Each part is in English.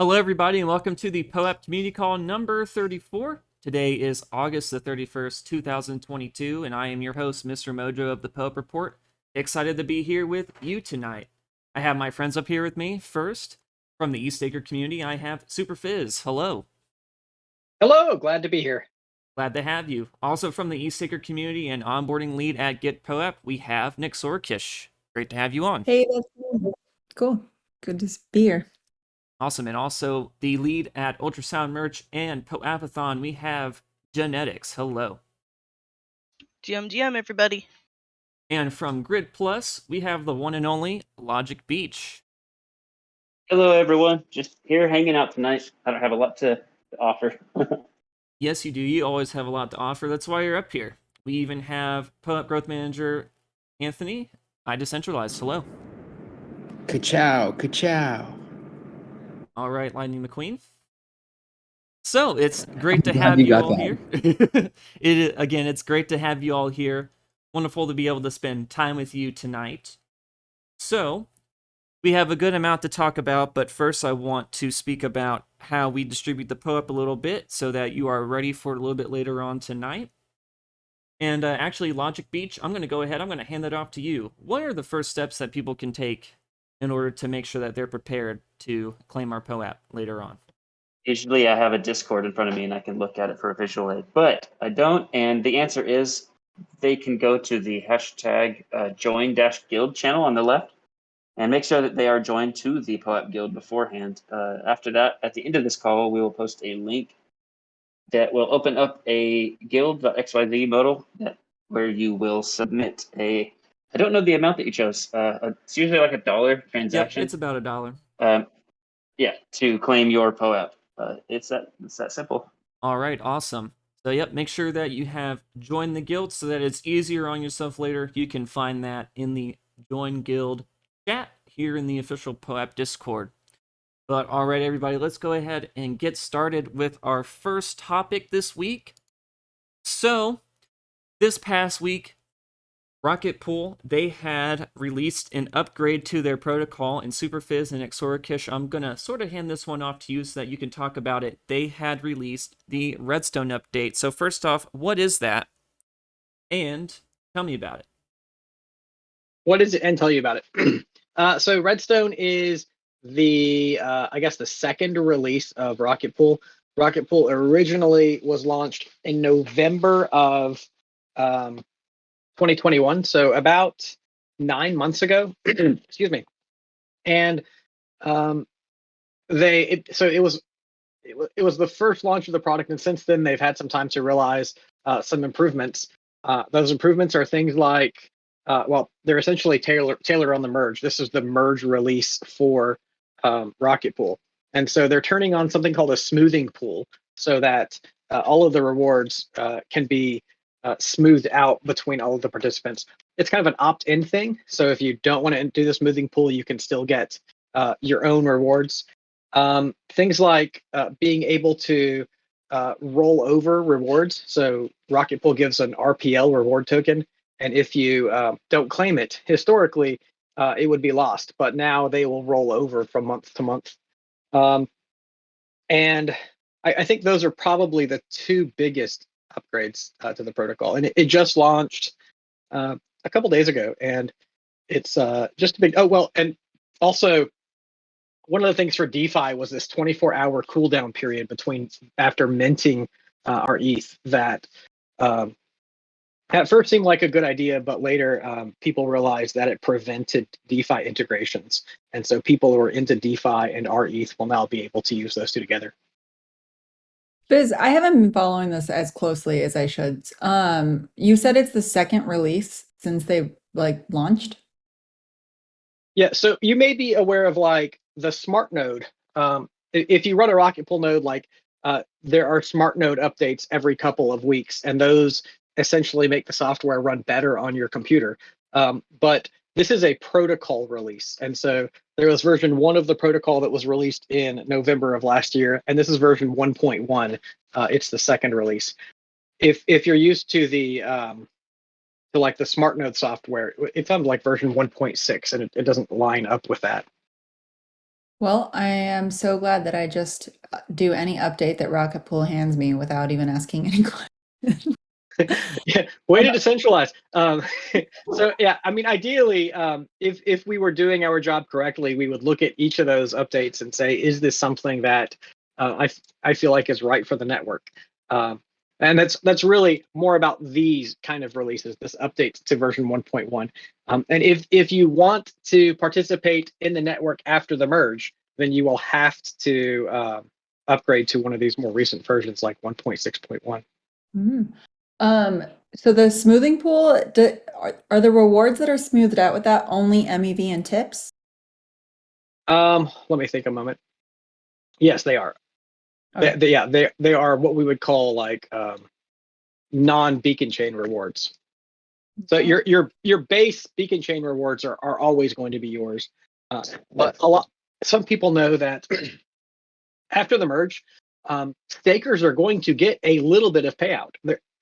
Hello, everybody, and welcome to the POAP Community Call number 34. Today is August the 31st, 2022, and I am your host, Mr. Mojo of the POAP Report. Excited to be here with you tonight. I have my friends up here with me. First, from the East Acre community, I have Superphiz. Hello. Hello, glad to be here. Glad to have you. Also from the East Acre community and onboarding lead at Get POAP, we have Nixorokish. Great to have you on. Hey, that's cool. Good to be here. Awesome. And also the lead at Ultrasound Merch and POAPathon, we have JENetics. Hello. GM, everybody. And from Grid Plus, we have the one and only Logic Beach. Hello, everyone. Just here hanging out tonight. I don't have a lot to offer. Yes, you do. You always have a lot to offer. That's why you're up here. We even have POAP Growth Manager Anthony, iDecentralized. Hello. Ka-chow, ka-chow. All right, Lightning McQueen. So it's great to I'm glad have you you got all that. here. Again, it's great to have you all here. Wonderful to be able to spend time with you tonight. So we have a good amount to talk about, but first I want to speak about how we distribute the POAP a little bit so that you are ready for it a little bit later on tonight. And actually, Logic Beach, I'm going to go ahead. I'm going to hand that off to you. What are the first steps that people can take in order to make sure that they're prepared to claim our POAP later on? Usually I have a Discord in front of me and I can look at it for a visual aid, but I don't. And the answer is they can go to the hashtag join-guild channel on the left and make sure that they are joined to the POAP Guild beforehand. After that, at the end of this call, we will post a link that will open up a guild.xyz modal where you will submit I don't know the amount that you chose. It's usually like $1 transaction. Yep, it's about $1. Yeah, to claim your POAP. It's that simple. All right, awesome. So yep, make sure that you have joined the guild so that it's easier on yourself later. You can find that in the Join Guild chat here in the official POAP Discord. But all right, everybody, let's go ahead and get started with our first topic this week. So this past week, Rocket Pool, they had released an upgrade to their protocol, and Superphiz and Nixorokish, I'm going to sort of hand this one off to you so that you can talk about it. They had released the Redstone update. So first off, what is that? And tell me about it. What is it? And tell you about it. So Redstone is the, I guess, the second release of Rocket Pool. Rocket Pool originally was launched in November of 2021, so about 9 months ago. Excuse me. And it was the first launch of the product, and since then they've had some time to realize some improvements. Those improvements are things like, they're essentially tailored on the merge. This is the merge release for Rocket Pool, and so they're turning on something called a smoothing pool, so that all of the rewards can be smoothed out between all of the participants. It's kind of an opt-in thing, so if you don't want to do the smoothing pool, you can still get your own rewards. Things like being able to roll over rewards. So Rocket Pool gives an RPL reward token, and if you don't claim it, historically it would be lost, but now they will roll over from month to month. And I think those are probably the two biggest upgrades to the protocol, and it just launched a couple days ago, and it's just a big. Oh well, and also one of the things for DeFi was this 24-hour cooldown period after minting our ETH that at first seemed like a good idea, but later people realized that it prevented DeFi integrations, and so people who are into DeFi and our ETH will now be able to use those two together. Biz, I haven't been following this as closely as I should. You said it's the second release since they launched? Yeah, so you may be aware of the smart node. If you run a Rocket Pool node, there are smart node updates every couple of weeks, and those essentially make the software run better on your computer. But this is a protocol release, and so there was version 1 of the protocol that was released in November of last year, and this is version 1.1. It's the second release. If you're used to the smart node software, it's on version 1.6, and it doesn't line up with that. Well, I am so glad that I just do any update that Rocket Pool hands me without even asking any questions. Yeah, way to decentralize. So yeah, I mean, ideally, if we were doing our job correctly, we would look at each of those updates and say, is this something that I feel like is right for the network? And that's really more about these kind of releases, this update to version 1.1. And if you want to participate in the network after the merge, then you will have to upgrade to one of these more recent versions like 1.6.1. Mm. So the smoothing pool, are the rewards that are smoothed out with that only MEV and tips? Let me think a moment. Yes, they are. Okay. They are what we would call like non-beacon chain rewards. So your base beacon chain rewards are always going to be yours. But some people know that after the merge, stakers are going to get a little bit of payout.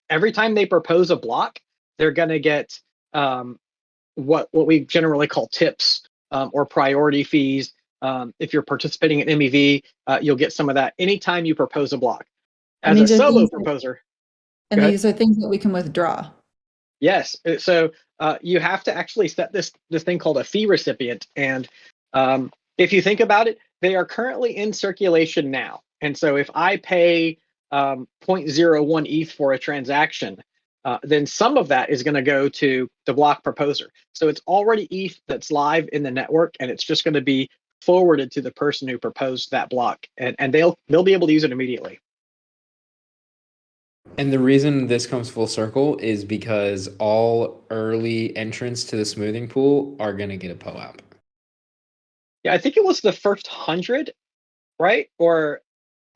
Every time they propose a block, they're going to get what we generally call tips or priority fees. If you're participating in MEV, you'll get some of that anytime you propose a block. And As a these are solo things proposer, and go ahead. these are things that we can withdraw. Yes. So you have to actually set this thing called a fee recipient. And if you think about it, they are currently in circulation now. And so if I pay 0.01 ETH for a transaction, then some of that is going to go to the block proposer. So it's already ETH that's live in the network, and it's just going to be forwarded to the person who proposed that block, and they'll be able to use it immediately. And the reason this comes full circle is because all early entrants to the smoothing pool are going to get a POAP. Yeah, I think it was the first 100, right? Or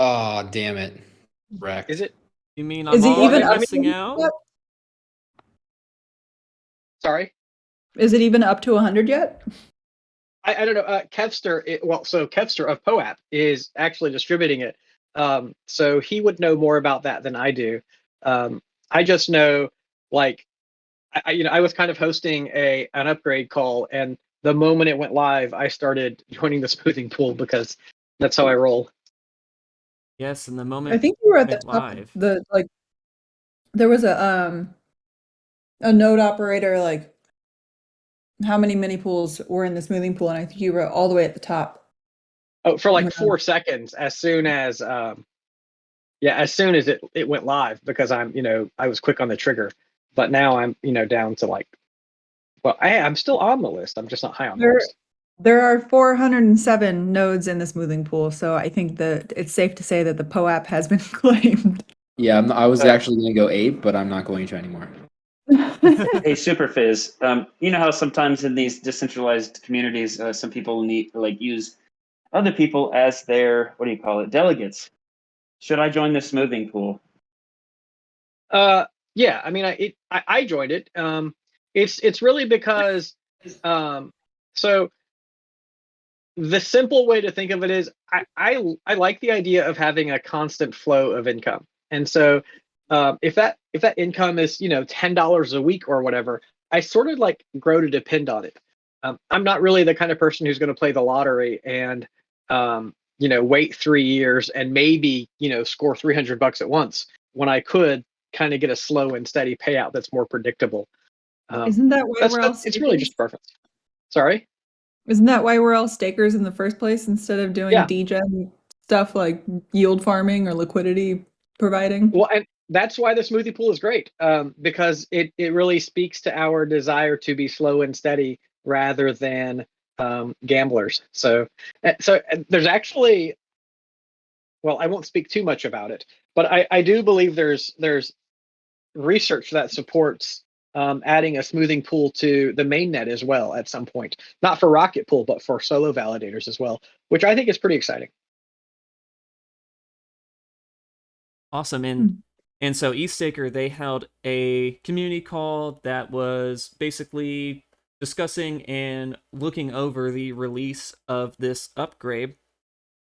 Oh, damn it. Wrecked. is it? You mean Is I'm it even already up missing to out? yet? Sorry. Is it even up to 100 yet? I don't know. Kevster, so Kevster of POAP is actually distributing it. So he would know more about that than I do. I just know, like, I was kind of hosting an upgrade call, and the moment it went live, I started joining the smoothing pool because that's how I roll. Yes, and the I moment think you were at the went top live. there was a node operator, like how many mini pools were in the smoothing pool, and I think you were all the way at the top. Oh, for like Yeah. 4 seconds, as soon as it went live, because I was quick on the trigger, but now I'm down to like, well, I'm still on the list. I'm just not high on the list. There are 407 nodes in the smoothing pool, so I think that it's safe to say that the POAP has been claimed. Yeah, I was actually going to go 8, but I'm not going to anymore. Hey, Superphiz, you know how sometimes in these decentralized communities, some people use other people as their, what do you call it, delegates. Should I join the smoothing pool? Yeah, I mean, I joined it. It's really because, so the simple way to think of it is I like the idea of having a constant flow of income, and so if that income is $10 a week or whatever, I sort of like grow to depend on it. I'm not really the kind of person who's going to play the lottery and wait 3 years and maybe score $300 at once when I could kind of get a slow and steady payout that's more predictable. Isn't that why we're all It's really stakers? just preference. Sorry. Isn't that why we're all stakers in the first place instead of doing Yeah. degen stuff like yield farming or liquidity providing? Well, and that's why the smoothie pool is great, because it really speaks to our desire to be slow and steady rather than gamblers. So there's actually, well, I won't speak too much about it, but I do believe there's research that supports adding a smoothing pool to the mainnet as well at some point, not for Rocket Pool, but for solo validators as well, which I think is pretty exciting. Awesome. Hmm. And so eStaker, they held a community call that was basically discussing and looking over the release of this upgrade.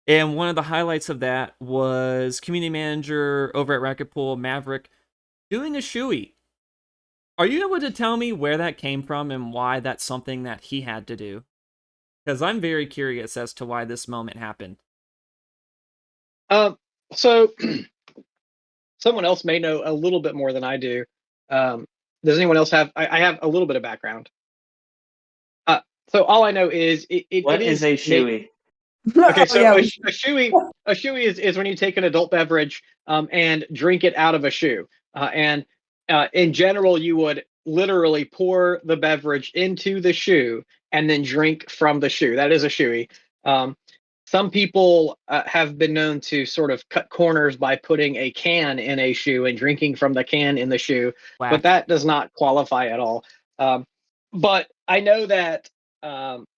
And one of the highlights of that was community manager over at Rocket Pool, Maverick, doing a shoey. Are you able to tell me where that came from and why that's something that he had to do? Because I'm very curious as to why this moment happened. So someone else may know a little bit more than I do. Does anyone else have? I have a little bit of background. So all I know is What is a shoey? Okay, so yeah. a shoey is when you take an adult beverage and drink it out of a shoe. And in general, you would literally pour the beverage into the shoe and then drink from the shoe. That is a shoey. Some people have been known to sort of cut corners by putting a can in a shoe and drinking from the can in the shoe, Whack. but that does not qualify at all. But I know that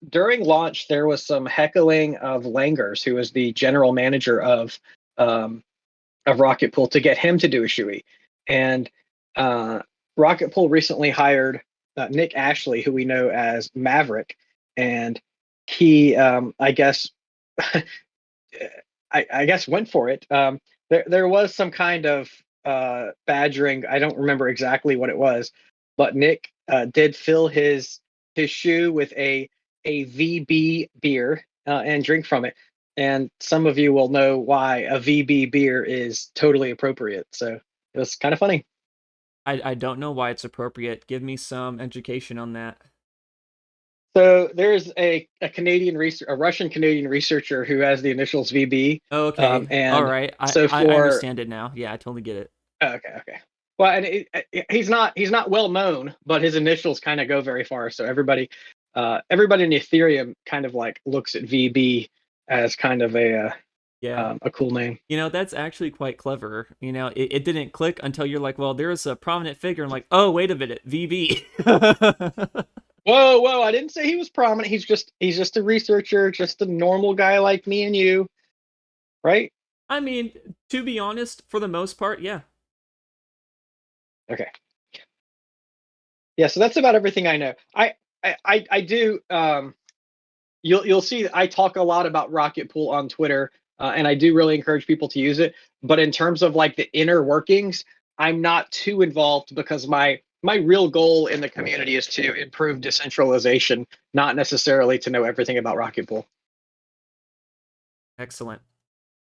during launch, there was some heckling of Langers, who is the general manager of Rocket Pool, to get him to do a shoey. And Rocket Pool recently hired Nick Ashley, who we know as Maverick, and he, I guess, I guess went for it. There was some kind of badgering. I don't remember exactly what it was, but Nick did fill his shoe with a VB beer and drink from it. And some of you will know why a VB beer is totally appropriate. So it was kind of funny. I don't know why it's appropriate. Give me some education on that. So there's a Russian Canadian researcher who has the initials VB. Okay. And all right. I understand it now. Yeah, I totally get it. Okay. Well, and he's not well known, but his initials kind of go very far. So everybody in Ethereum kind of like looks at VB as kind of a cool name. That's actually quite clever. It didn't click until you're like, well, there's a prominent figure. I'm like, oh, wait a minute, VB. Whoa! I didn't say he was prominent. He's just a researcher, just a normal guy like me and you, right? I mean, to be honest, for the most part, yeah. Okay. Yeah, so that's about everything I know. I do. You'll see I talk a lot about Rocket Pool on Twitter, and I do really encourage people to use it. But in terms of like the inner workings, I'm not too involved because my real goal in the community is to improve decentralization, not necessarily to know everything about Rocket Pool. Excellent.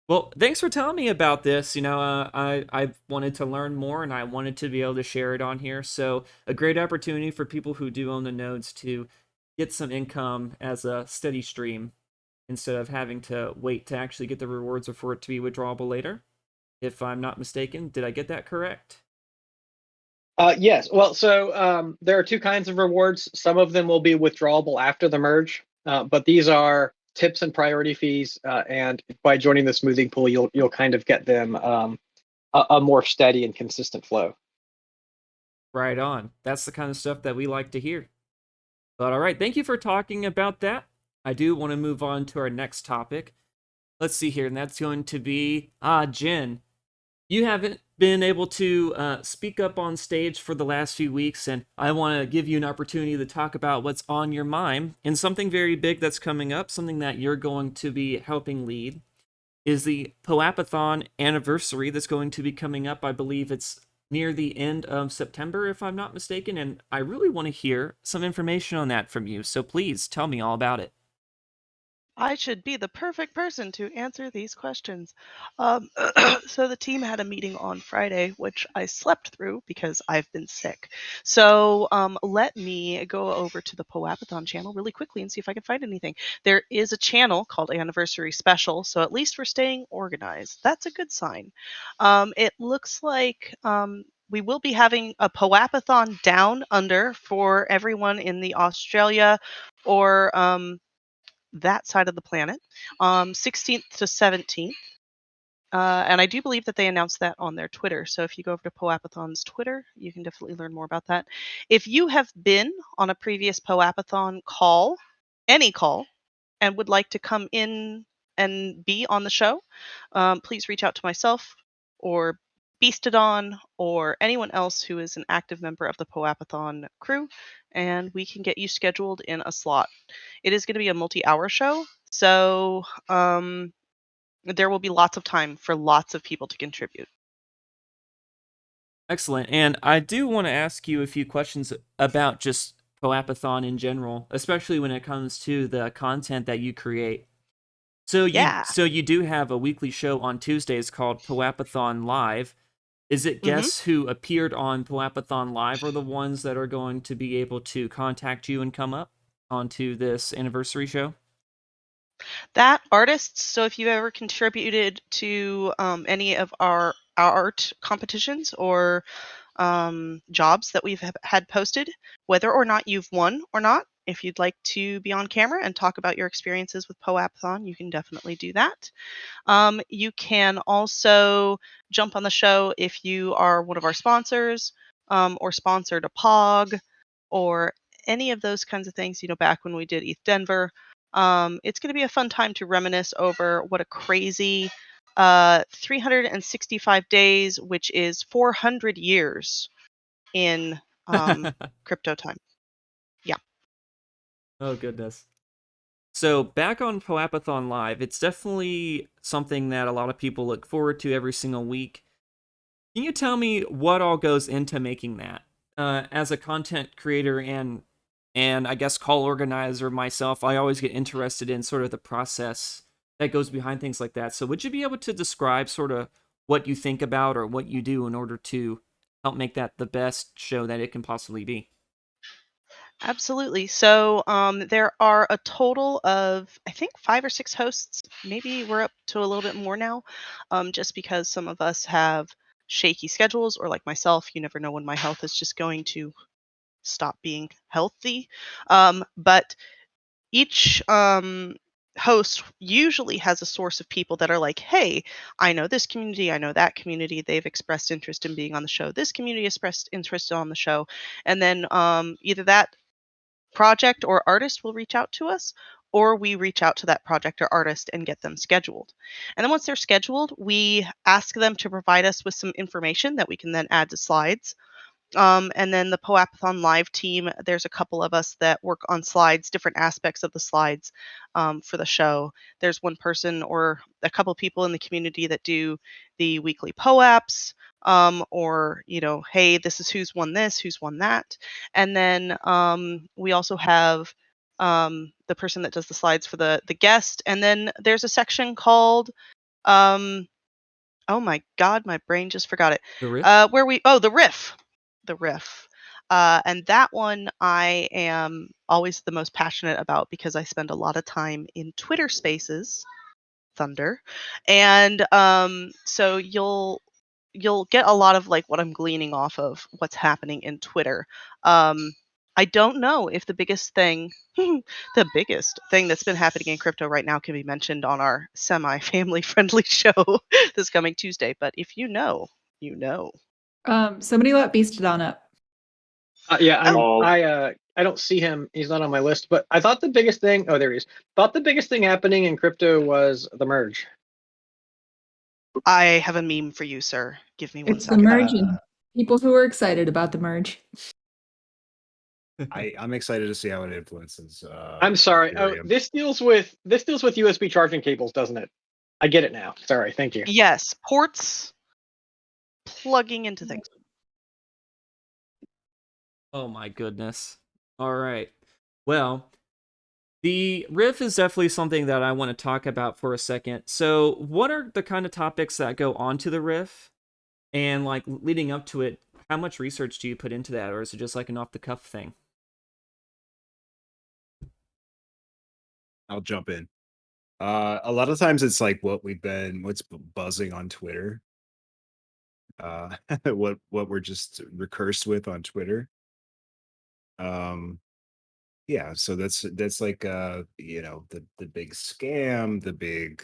Well, thanks for telling me about this. I wanted to learn more, and I wanted to be able to share it on here. So a great opportunity for people who do own the nodes to get some income as a steady stream instead of having to wait to actually get the rewards or for it to be withdrawable later. If I'm not mistaken, did I get that correct? Yes. Well, so there are two kinds of rewards. Some of them will be withdrawable after the merge, but these are tips and priority fees. And by joining the smoothing pool, you'll kind of get them a more steady and consistent flow. Right on. That's the kind of stuff that we like to hear. But all right, thank you for talking about that. I do want to move on to our next topic. Let's see here, and that's going to be Jen. You haven't been able to speak up on stage for the last few weeks, and I want to give you an opportunity to talk about what's on your mind. And something very big that's coming up, something that you're going to be helping lead, is the POAPathon anniversary that's going to be coming up. I believe it's near the end of September, if I'm not mistaken, and I really want to hear some information on that from you. So please tell me all about it. I should be the perfect person to answer these questions. So the team had a meeting on Friday, which I slept through because I've been sick. So let me go over to the POAPathon channel really quickly and see if I can find anything. There is a channel called Anniversary Special, so at least we're staying organized. That's a good sign. It looks like we will be having a POAPathon down under for everyone in the Australia or that side of the planet, 16th to 17th. And I do believe that they announced that on their Twitter. So if you go over to POAPathon's Twitter, you can definitely learn more about that. If you have been on a previous POAPathon call, any call, and would like to come in and be on the show, please reach out to myself or Beastadon or anyone else who is an active member of the POAPathon crew, and we can get you scheduled in a slot. It is going to be a multi-hour show, so there will be lots of time for lots of people to contribute. Excellent. And I do want to ask you a few questions about just POAPathon in general, especially when it comes to the content that you create. So you do have a weekly show on Tuesdays called POAPathon Live. Is it guests who appeared on POAPathon Live are the ones that are going to be able to contact you and come up onto this anniversary show? That artists, so if you've ever contributed to any of our art competitions or jobs that we've had posted, whether or not you've won or not, if you'd like to be on camera and talk about your experiences with POAPathon, you can definitely do that. You can also jump on the show if you are one of our sponsors or sponsored a POG or any of those kinds of things. Back when we did ETH Denver, it's going to be a fun time to reminisce over what a crazy 365 days, which is 400 years in crypto time. Yeah. Oh, goodness. So back on POAPathon Live, it's definitely something that a lot of people look forward to every single week. Can you tell me what all goes into making that? As a content creator and I guess call organizer myself, I always get interested in sort of the process that goes behind things like that. So would you be able to describe sort of what you think about or what you do in order to help make that the best show that it can possibly be? Absolutely. So there are a total of, I think, 5 or 6 hosts. Maybe we're up to a little bit more now, just because some of us have shaky schedules, or like myself, you never know when my health is just going to stop being healthy. But each host usually has a source of people that are like, hey, I know this community, I know that community. They've expressed interest in being on the show. This community expressed interest on the show. And then either that project or artist will reach out to us, or we reach out to that project or artist and get them scheduled. And then once they're scheduled, we ask them to provide us with some information that we can then add to slides. And then the POAPathon Live team, there's a couple of us that work on slides, different aspects of the slides for the show. There's one person or a couple people in the community that do the weekly POAPs, or, hey, this is who's won this, who's won that. And then we also have the person that does the slides for the guest. And then there's a section called, oh my God, my brain just forgot it. The riff? The riff. The riff. And that one I am always the most passionate about because I spend a lot of time in Twitter Spaces, Thunder, and so you'll get a lot of like what I'm gleaning off of what's happening in Twitter. I don't know if the biggest thing, the biggest thing that's been happening in crypto right now can be mentioned on our semi-family friendly show this coming Tuesday. But if you know, you know. Somebody let Beastadon up. I don't see him. He's not on my list. But I thought the biggest thing. Oh, there he is. Thought the biggest thing happening in crypto was the merge. I have a meme for you, sir. Give me one It's the second. merge and people who are excited about the merge. I'm excited to see how it influences. I'm sorry. Oh, Ethereum. this deals with USB charging cables, doesn't it? I get it now. Sorry. Thank you. Yes, ports plugging into things. Oh my goodness. All right. Well, the riff is definitely something that I want to talk about for a second. So, what are the kind of topics that go onto the riff? And like leading up to it, how much research do you put into that, or is it just like an off the cuff thing? I'll jump in. A lot of times it's like what's buzzing on Twitter. What we're just recursed with on Twitter. Yeah, so that's like the big scam, the big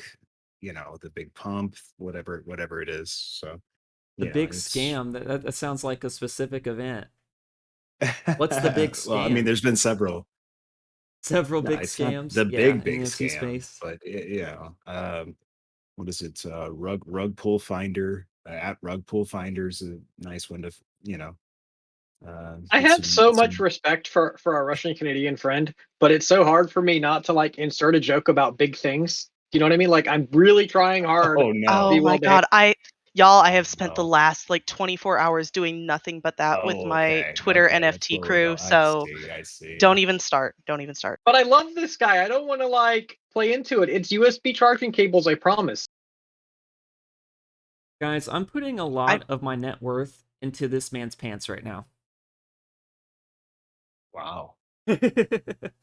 the big pump, whatever it is. So The big scam, that sounds like a specific event. What's the big well, I mean, scam? there's been several Big it's not scams. the Yeah, big in NFT scam, space. but what is it? Rug pull finder at rug pull finder's a nice one to I get have so much some respect for our Russian Canadian friend, but it's so hard for me not to like insert a joke about big things. Do you know what I mean? Like I'm really trying hard oh to no be Oh my well behaved. God, Y'all, I have spent the Oh. last like 24 hours doing nothing but that with Oh, my okay. Twitter Okay, that's NFT where we're crew. going. So I see. don't even start. Don't even start. But I love this guy. I don't want to like play into it. It's USB charging cables, I promise. Guys, I'm putting a lot of my net worth into this man's pants right now. Wow.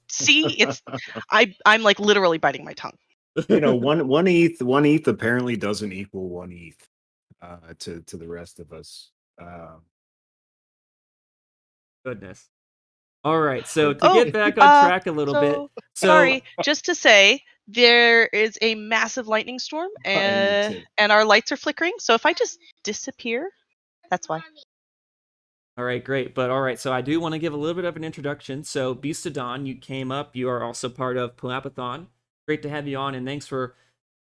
See, it's I'm like literally biting my tongue. You know, one ETH apparently doesn't equal one ETH to the rest of us. Goodness. All right, so to Oh, get back on track a little bit, so sorry, just to say there is a massive lightning storm and our lights are flickering. So if I just disappear, that's why. All right, great. But all right, so I do want to give a little bit of an introduction. So Beastadon, you came up. You are also part of POAPathon. Great to have you on, and thanks for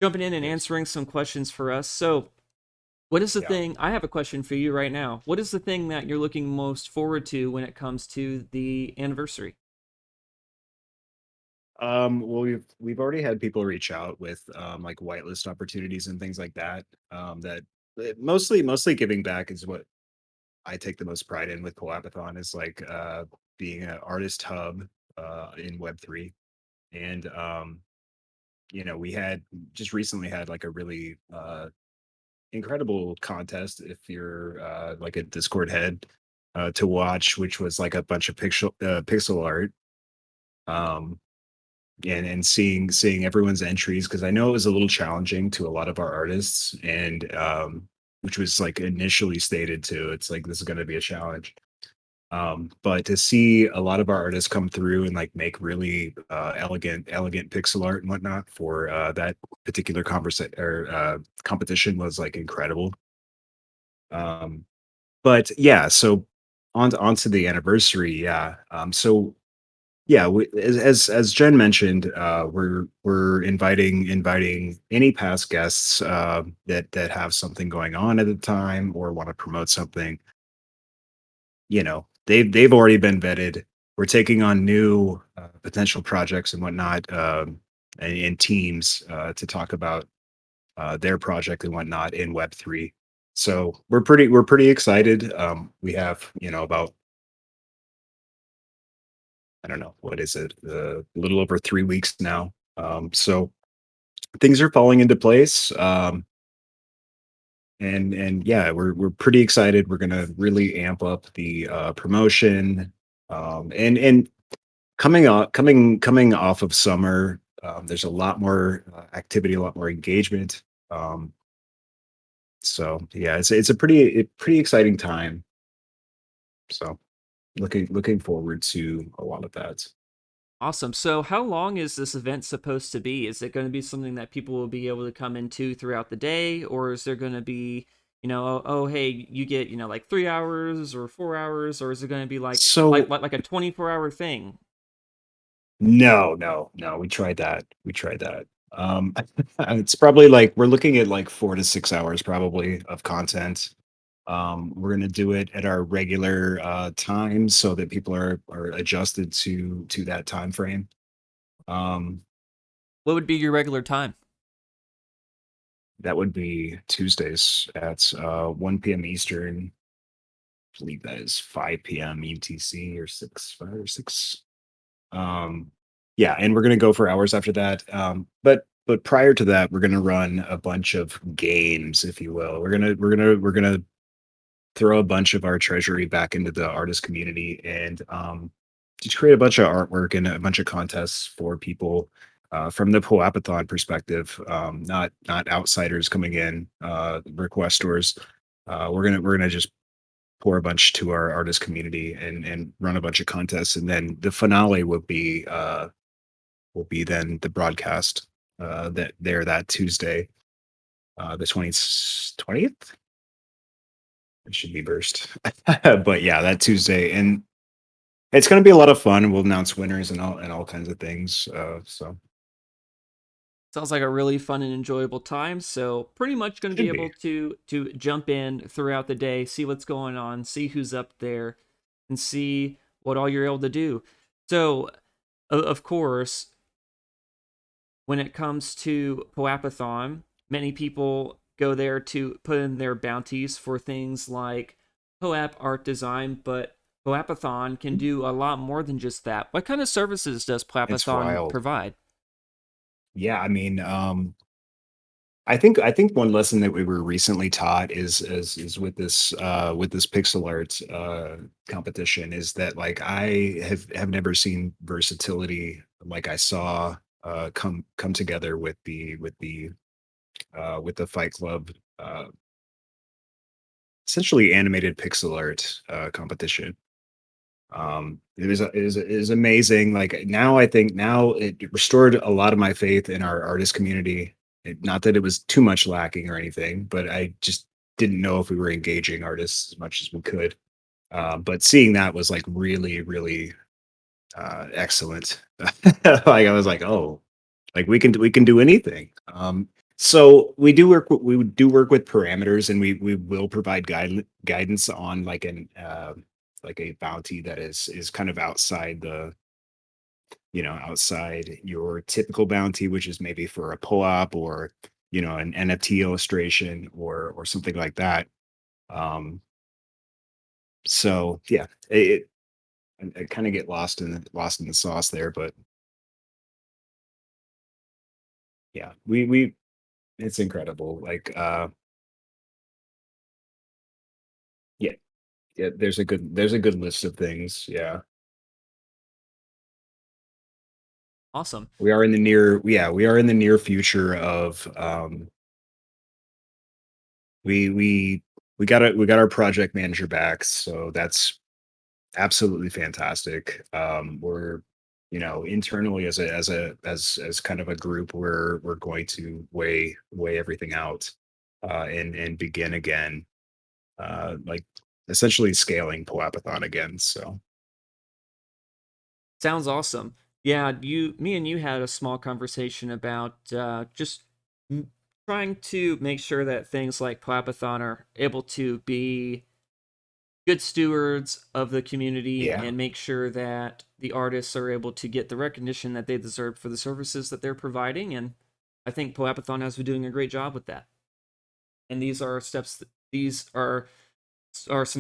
jumping in and answering some questions for us. So what is the thing? I have a question for you right now. What is the thing that you're looking most forward to when it comes to the anniversary? Well, we've already had people reach out with like whitelist opportunities and things like that. That mostly giving back is what I take the most pride in with POAPathon is like being an artist hub in Web3. And you know, we had just recently had like a really incredible contest if you're like a Discord head to watch, which was like a bunch of pixel art. Um and seeing everyone's entries because I know it was a little challenging to a lot of our artists and which was like initially stated to it's like this is going to be a challenge but to see a lot of our artists come through and like make really elegant pixel art and whatnot for that particular conversation or competition was like incredible. Um but yeah, so onto the anniversary. So yeah, as Jen mentioned, we're inviting any past guests that have something going on at the time or want to promote something. You know, they've already been vetted. We're taking on new potential projects and whatnot, and teams to talk about their project and whatnot in Web3. So we're pretty excited. We have about I don't know, what is it? A little over 3 weeks now. So things are falling into place. And yeah, we're pretty excited. We're gonna really amp up the promotion. And coming off of summer, there's a lot more activity, a lot more engagement. So yeah, it's a pretty exciting time. So looking forward to a lot of that. Awesome. So how long is this event supposed to be? Is it going to be something that people will be able to come into throughout the day, or is there going to be, oh, hey, you get, like 3 hours or 4 hours, or is it going to be like So like a 24-hour thing? No. We tried that. It's probably like we're looking at like 4 to 6 hours probably of content. We're gonna do it at our regular time so that people are adjusted to that time frame. Um, What would be your regular time? that would be Tuesdays at 1 p.m. Eastern. I believe that is 5 p.m. UTC or 5 or 6. Yeah, and we're gonna go for hours after that. But prior to that, we're gonna run a bunch of games, if you will. We're gonna throw a bunch of our treasury back into the artist community and just create a bunch of artwork and a bunch of contests for people from the POAPathon perspective, not outsiders coming in, requestors. We're gonna just pour a bunch to our artist community and run a bunch of contests, and then the finale will be then the broadcast that Tuesday, the 20th. It should be burst. But yeah, that Tuesday. And it's going to be a lot of fun. We'll announce winners and all kinds of things. So Sounds like a really fun and enjoyable time. So pretty much going to be should able be. to jump in throughout the day, see what's going on, see who's up there, and see what all you're able to do. So, of course, when it comes to POAPathon, many people go there to put in their bounties for things like POAP art design, but POAPathon can do a lot more than just that. What kind of services does It's POAPathon wild. provide? Yeah, I mean, I think one lesson that we were recently taught is with this pixel art competition is that like I have never seen versatility like I saw come together with the Fight Club essentially animated pixel art competition. It was amazing. Like now I think now it restored a lot of my faith in our artist community. Not that it was too much lacking or anything, but I just didn't know if we were engaging artists as much as we could. But seeing that was like really, really excellent. Like I was like, oh, like we can do anything. So we do work with parameters, and we will provide guidance on like a bounty that is kind of outside the outside your typical bounty, which is maybe for a POAP or an NFT illustration or something like that. Um, so yeah, I kind of get lost in the sauce there, but yeah, we it's incredible. Like yeah, yeah, there's a good list of things. Yeah. Awesome. We are in the near future of we got our project manager back, so that's absolutely fantastic. We're internally as kind of a group, we're going to weigh everything out and begin again, like essentially scaling POAPathon again. So Sounds awesome. Yeah, me and you had a small conversation about just trying to make sure that things like POAPathon are able to be good stewards of the community yeah. and make sure that the artists are able to get the recognition that they deserve for the services that they're providing. And I think POAPathon has been doing a great job with that. And these are some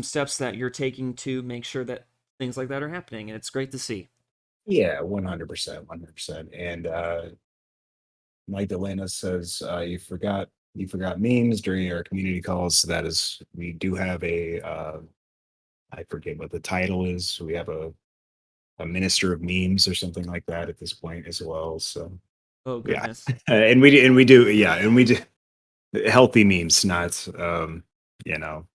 steps that you're taking to make sure that things like that are happening, and it's great to see. Yeah, 100%, 100%. And Mike Delana says you forgot memes during our community calls. So that is, we do have a I forget what the title is. We have a minister of memes or something like that at this point as well. So Oh yeah, goodness. and we do yeah, and we do healthy memes, not you know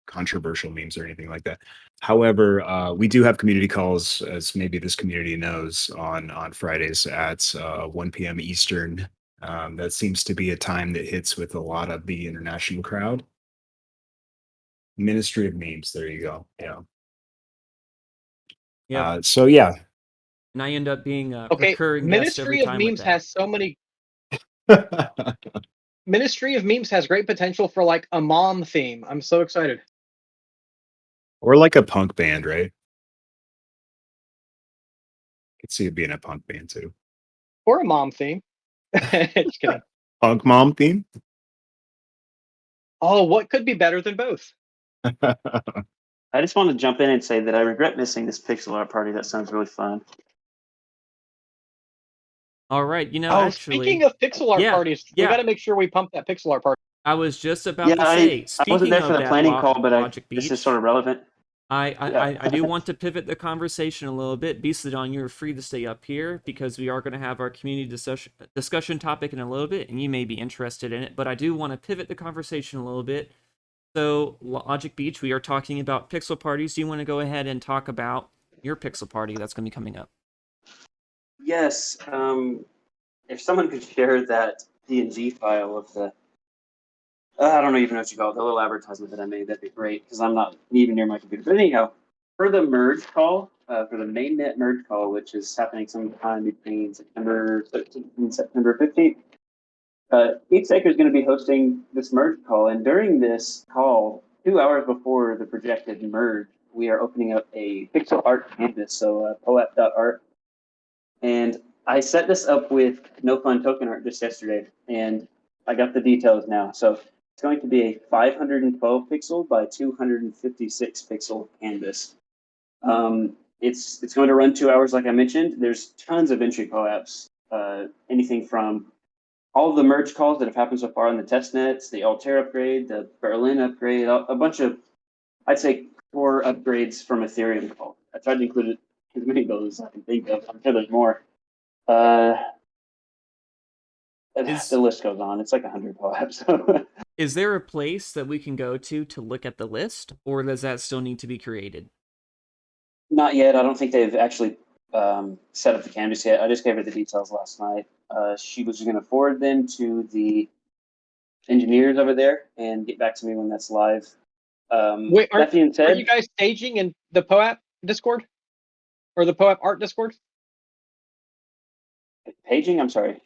controversial memes or anything like that. However, we do have community calls, as maybe this community knows, on Fridays at 1 p.m. Eastern. That seems to be a time that hits with a lot of the international crowd. Ministry of Memes. There you go. Yeah. Yep. So yeah. And I end up being a Okay, recurring guest every Ministry of time with Memes that. has so many. Ministry of Memes has great potential for like a mom theme. I'm so excited. Or like a punk band, right? Could see it being a punk band too. Or a mom theme. Just kidding. Punk mom theme. Oh, what could be better than both? I just want to jump in and say that I regret missing this pixel art party. That sounds really fun. All right, Oh, actually, speaking of pixel art parties, we got to make sure we pump that pixel art party. I was just about Yeah, to say, I wasn't speaking there for of the that planning call, but Logic this is Beach, sort of relevant. I do want to pivot the conversation a little bit. Beastadon, you're free to stay up here because we are going to have our community discussion topic in a little bit, and you may be interested in it. But I do want to pivot the conversation a little bit. So, Logic Beach, we are talking about pixel parties. Do you want to go ahead and talk about your pixel party that's going to be coming up? Yes. If someone could share that PNG file of the, I don't even know what you call it, the little advertisement that I made, that'd be great, because I'm not even near my computer. But anyhow, for the merge call, for the mainnet merge call, which is happening sometime between September 13th and September 15th, Geeksaker is going to be hosting this merge call. And during this call, 2 hours before the projected merge, we are opening up a pixel art canvas, so POAP.art. And I set this up with No Fun Token Art just yesterday, and I got the details now. So it's going to be a 512 pixel by 256 pixel canvas. It's going to run 2 hours, like I mentioned. There's tons of entry POAPs, anything from all of the merge calls that have happened so far in the test nets, the Altair upgrade, the Berlin upgrade, a bunch of, I'd say, core upgrades from Ethereum call. I tried to include as many of those as I can think of. I'm sure there's more. The list goes on. It's like 100 POAPs. Is there a place that we can go to look at the list, or does that still need to be created? Not yet. I don't think they've actually set up the canvas yet. I just gave her the details last night. She was going to forward them to the engineers over there and get back to me when that's live. Wait, that being said, are you guys staging in the POAP Discord or the POAP Art Discord? paging? I'm sorry.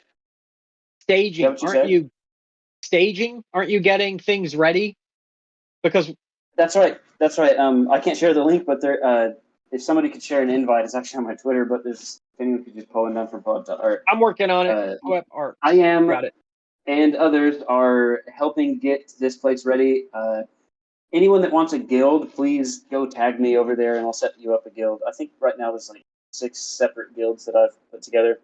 Staging, Is that what you aren't said? you staging? Aren't you getting things ready? Because That's right. That's right. I can't share the link, but there. If somebody could share an invite, it's actually on my Twitter. But there's if anyone could just pull it down from POAP.art. I'm working on it. POAP Art. I am. Got it. And others are helping get this place ready. Anyone that wants a guild, please go tag me over there and I'll set you up a guild. I think right now there's like 6 separate guilds that I've put together.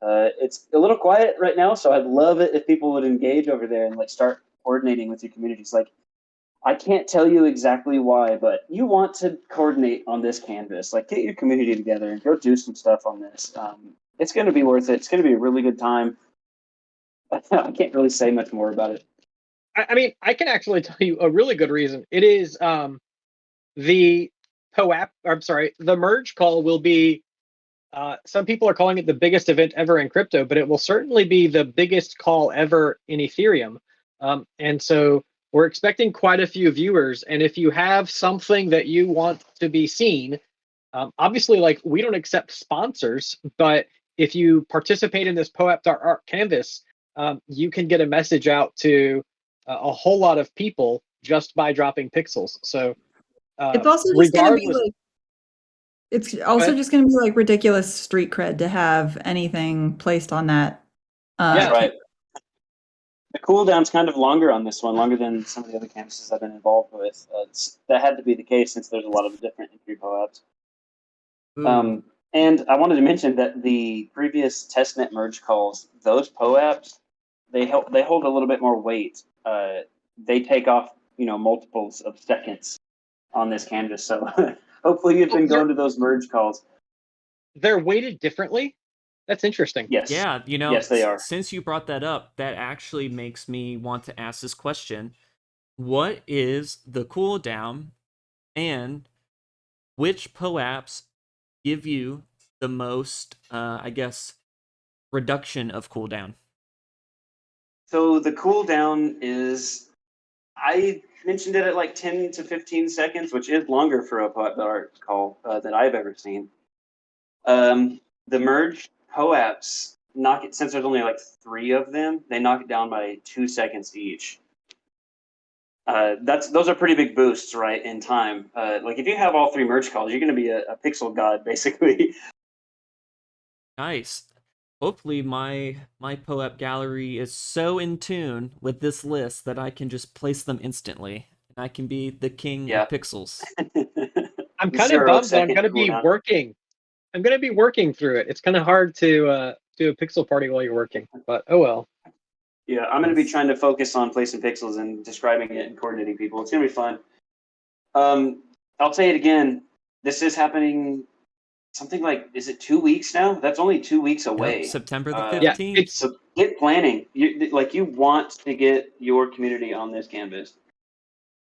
It's a little quiet right now, so I'd love it if people would engage over there and like start coordinating with your communities. Like, I can't tell you exactly why, but you want to coordinate on this canvas. Like, get your community together and go do some stuff on this. It's going to be worth it. It's going to be a really good time. I can't really say much more about it. I mean, I can actually tell you a really good reason. It is the POAP, I'm sorry, the merge call will be, some people are calling it the biggest event ever in crypto, but it will certainly be the biggest call ever in Ethereum. And so we're expecting quite a few viewers. And if you have something that you want to be seen, obviously, like, we don't accept sponsors, but if you participate in this POAP.art canvas, you can get a message out to a whole lot of people just by dropping pixels. So It's also just going to be like, it's also just going to be like ridiculous street cred to have anything placed on that. Yeah, right. The cooldown's kind of longer on this one, longer than some of the other canvases I've been involved with. That had to be the case since there's a lot of different entry POAPs. And I wanted to mention that the previous testnet merge calls, those POAPs, they hold a little bit more weight. They take off, multiples of seconds on this canvas. So hopefully you've been going to those merge calls. They're weighted differently? That's interesting. Yes. Yeah, yes, they are. Since you brought that up, that actually makes me want to ask this question. What is the cooldown, and which POAPs give you the most, reduction of cooldown? So the cooldown is, I mentioned it at like 10 to 15 seconds, which is longer for a POAP.art call than I've ever seen. The merge POAPs knock it, since there's only like 3 of them, they knock it down by 2 seconds each. Those are pretty big boosts, right, in time. Like, if you have all 3 merge calls, you're going to be a pixel god, basically. Nice. Hopefully my POAP gallery is so in tune with this list that I can just place them instantly, and I can be the king of pixels. I'm kind of bummed that I'm going to be working. I'm going to be working through it. It's kind of hard to do a pixel party while you're working, but oh well. Yeah, I'm going to be trying to focus on placing pixels and describing it and coordinating people. It's going to be fun. I'll say it again. This is happening something like, is it 2 weeks now? That's only 2 weeks away. Yep, September the 15th. Yeah, so get planning. You want to get your community on this canvas.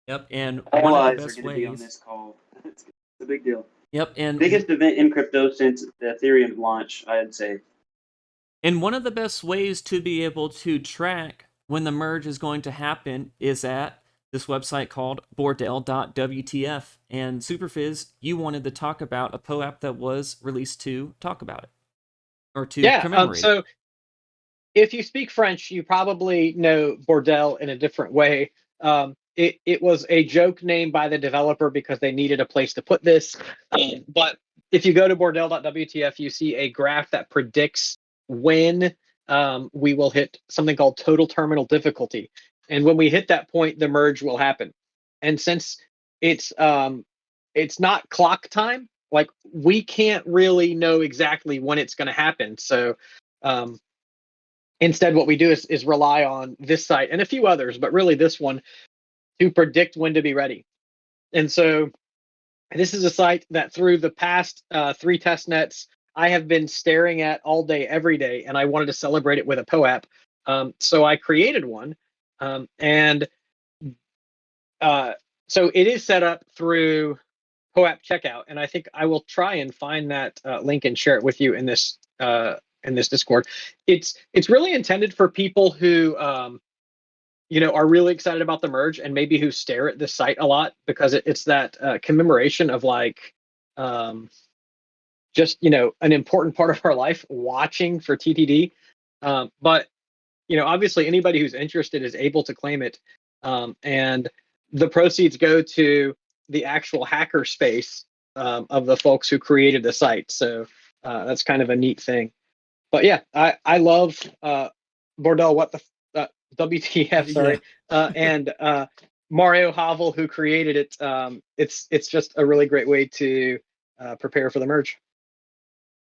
Yep, and all one of eyes the are best going to be on ways. this call. It's a big deal. Yep, and biggest event in crypto since the Ethereum launch, I'd say. And one of the best ways to be able to track when the merge is going to happen is at this website called bordel.wtf. And Superphiz, you wanted to talk about a POAP that was released to talk about it, or to commemorate so if you speak French, you probably know Bordel in a different way. It was a joke name by the developer because they needed a place to put this. But if you go to bordel.wtf, you see a graph that predicts when we will hit something called total terminal difficulty. And when we hit that point, the merge will happen. And since it's not clock time, like we can't really know exactly when it's going to happen. So instead, what we do is rely on this site and a few others, but really this one to predict when to be ready. And so this is a site that through the past 3 test nets, I have been staring at all day, every day, and I wanted to celebrate it with a POAP. So I created one, and so it is set up through POAP checkout, and I think I will try and find that link and share it with you in this Discord. It's really intended for people who are really excited about the merge and maybe who stare at this site a lot, because it's that commemoration of like just an important part of our life, watching for TTD. But obviously anybody who's interested is able to claim it, and the proceeds go to the actual hacker space of the folks who created the site. So that's kind of a neat thing. But yeah, I love Bordel. What the WTF? Sorry, and Mario Havel, who created it. It's just a really great way to prepare for the merge.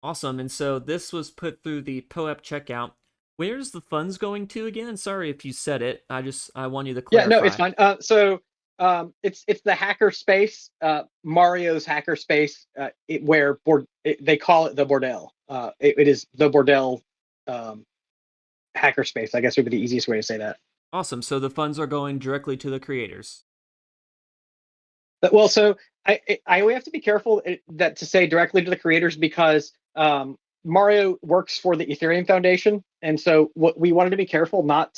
Awesome. And so this was put through the POAP checkout. Where's the funds going to again? Sorry if you said it. I want you to clarify. Yeah, no, it's fine. So it's the hacker space, Mario's hacker space, where they call it the Bordel. It is the Bordel hacker space, I guess would be the easiest way to say that. Awesome. So the funds are going directly to the creators. Well, so I have to be careful that to say directly to the creators, because Mario works for the Ethereum Foundation, and so what we wanted to be careful not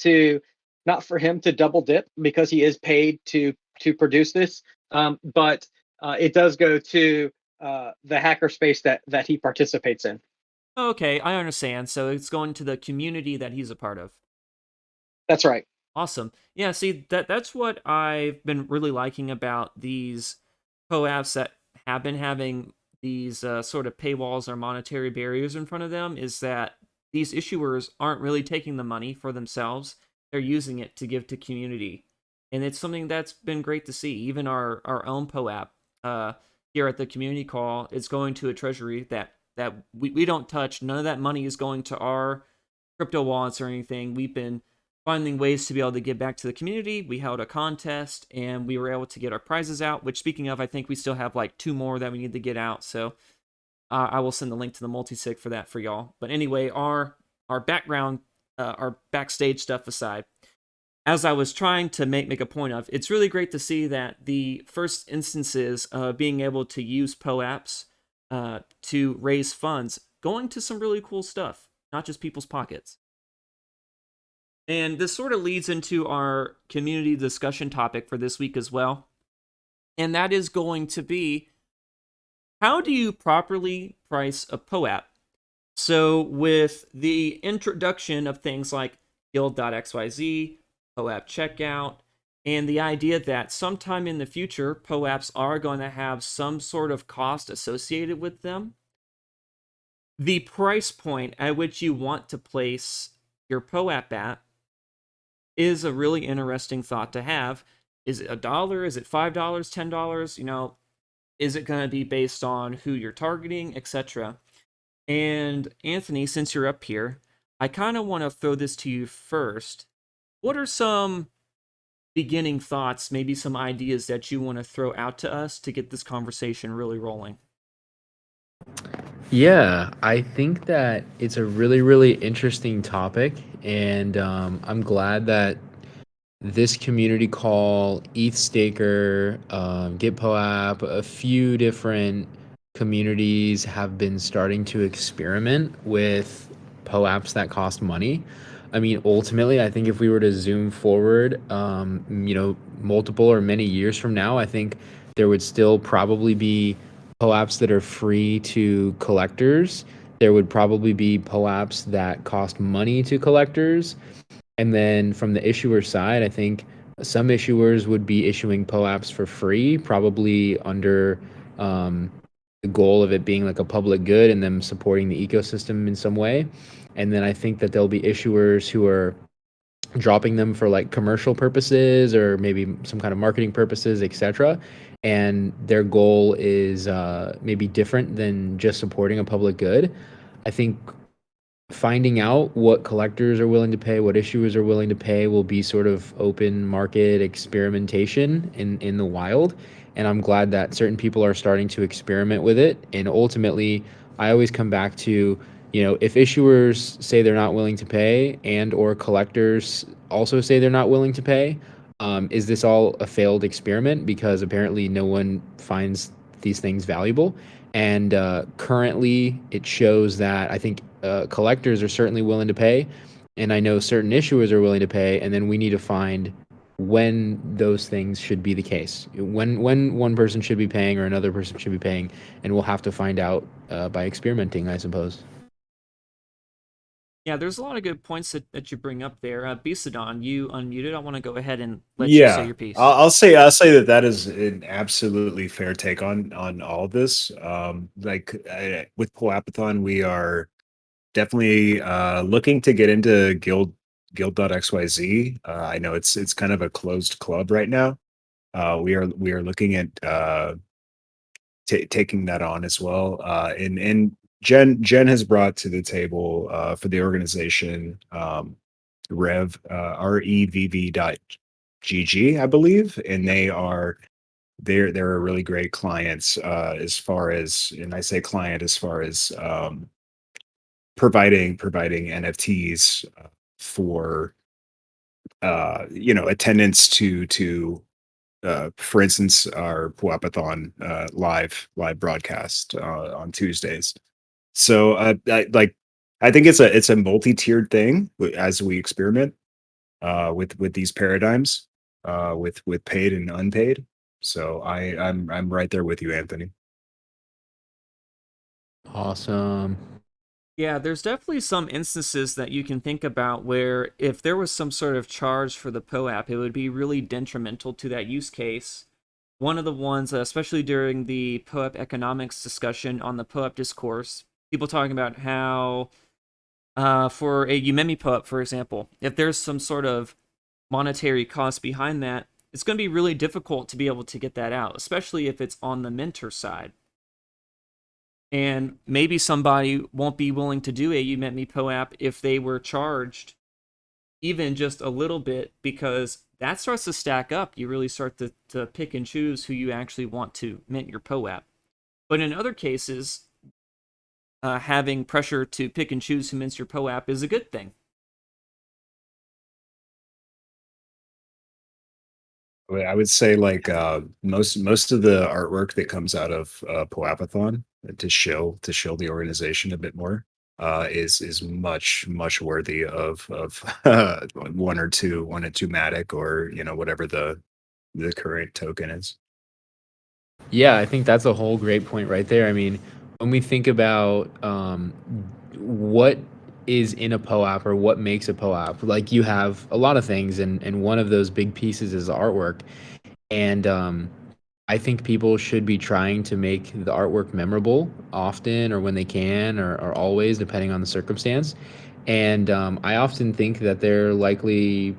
for him to double dip, because he is paid to produce this, but it does go to the hacker space that he participates in. Okay, I understand. So it's going to the community that he's a part of. That's right. Awesome. Yeah, see, that's what I've been really liking about these POAPs that have been having these sort of paywalls or monetary barriers in front of them, is that these issuers aren't really taking the money for themselves. They're using it to give to community. And it's something that's been great to see. Even our own POAP here at the community call, it's going to a treasury that we don't touch. None of that money is going to our crypto wallets or anything. We've been finding ways to be able to give back to the community. We held a contest and we were able to get our prizes out, which, speaking of, I think we still have like 2 more that we need to get out. So I will send the link to the multisig for that for y'all. But anyway, our background, our backstage stuff aside, as I was trying to make a point of, it's really great to see that the first instances of being able to use POAPs to raise funds going to some really cool stuff, not just people's pockets. And this sort of leads into our community discussion topic for this week as well. And that is going to be, how do you properly price a POAP? So with the introduction of things like guild.xyz, POAP checkout, and the idea that sometime in the future, POAPs are going to have some sort of cost associated with them, the price point at which you want to place your POAP at is a really interesting thought to have. Is it $1? Is it $5? $10? Is it going to be based on who you're targeting, etc.? And Anthony, since you're up here, I kind of want to throw this to you first. What are some beginning thoughts, maybe some ideas that you want to throw out to us to get this conversation really rolling? Yeah, I think that it's a really, really interesting topic, and I'm glad that this community call, ETH Staker, GitPOAP, a few different communities have been starting to experiment with POAPs that cost money. I mean, ultimately, I think if we were to zoom forward, multiple or many years from now, I think there would still probably be POAPs that are free to collectors. There would probably be POAPs that cost money to collectors. And then from the issuer side, I think some issuers would be issuing POAPs for free, probably under the goal of it being like a public good and them supporting the ecosystem in some way. And then I think that there'll be issuers who are dropping them for like commercial purposes or maybe some kind of marketing purposes, etc. And their goal is maybe different than just supporting a public good. I think finding out what collectors are willing to pay, what issuers are willing to pay, will be sort of open market experimentation in the wild. And I'm glad that certain people are starting to experiment with it. And ultimately, I always come back to, if issuers say they're not willing to pay and or collectors also say they're not willing to pay, is this all a failed experiment? Because apparently no one finds these things valuable. And currently, it shows that I think collectors are certainly willing to pay, and I know certain issuers are willing to pay. And then we need to find when those things should be the case, when one person should be paying or another person should be paying, and we'll have to find out by experimenting, I suppose. Yeah, there's a lot of good points that you bring up there. Beastadon, you unmuted. I want to go ahead and let you say your piece. I'll say that is an absolutely fair take on all of this. With POAPathon, we are definitely looking to get into guild.xyz. I know it's kind of a closed club right now. We are looking at taking that on as well. And Jen has brought to the table for the organization Rev REVV.GG, I believe, and they're a really great clients as far as, and I say client as far as providing NFTs for attendance to for instance our POAPathon live broadcast on Tuesdays. So I think it's a multi-tiered thing as we experiment with these paradigms with paid and unpaid. So I'm right there with you, Anthony. Awesome. Yeah, there's definitely some instances that you can think about where if there was some sort of charge for the POAP, it would be really detrimental to that use case. One of the ones, especially during the POAP economics discussion on the POAP discourse, people talking about how for a Umemi POAP, for example, if there's some sort of monetary cost behind that, it's going to be really difficult to be able to get that out, especially if it's on the minter side. And maybe somebody won't be willing to do a Umemi POAP if they were charged even just a little bit, because that starts to stack up. You really start to pick and choose who you actually want to mint your POAP. But in other cases, having pressure to pick and choose who mints your POAP is a good thing. I would say like most of the artwork that comes out of POAPathon to show the organization a bit more is much worthy of one or two Matic, or whatever the current token is. Yeah, I think that's a whole great point right there. I mean, when we think about what is in a POAP or what makes a POAP, like you have a lot of things, and one of those big pieces is artwork. And I think people should be trying to make the artwork memorable often, or when they can, or always, depending on the circumstance. And I often think that they're likely,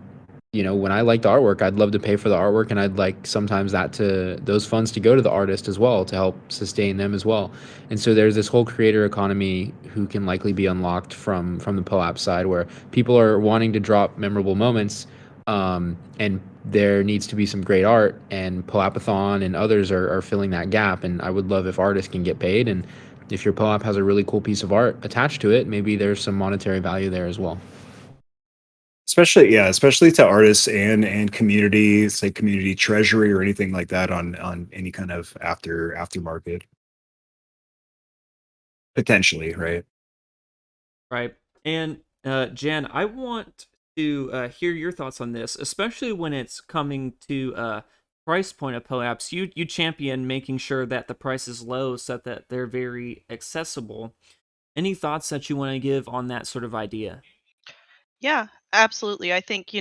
when I like the artwork, I'd love to pay for the artwork, and I'd like sometimes those funds to go to the artist as well to help sustain them as well. And so there's this whole creator economy who can likely be unlocked from the POAP side, where people are wanting to drop memorable moments, and there needs to be some great art, and POAPathon and others are filling that gap. And I would love if artists can get paid, and if your POAP has a really cool piece of art attached to it, maybe there's some monetary value there as well. Especially to artists and communities, like community treasury or anything like that on any kind of aftermarket. Potentially, right? Right. And Jen, I want to hear your thoughts on this, especially when it's coming to price point of POAPs. You champion making sure that the price is low so that they're very accessible. Any thoughts that you want to give on that sort of idea? Yeah, absolutely. I think,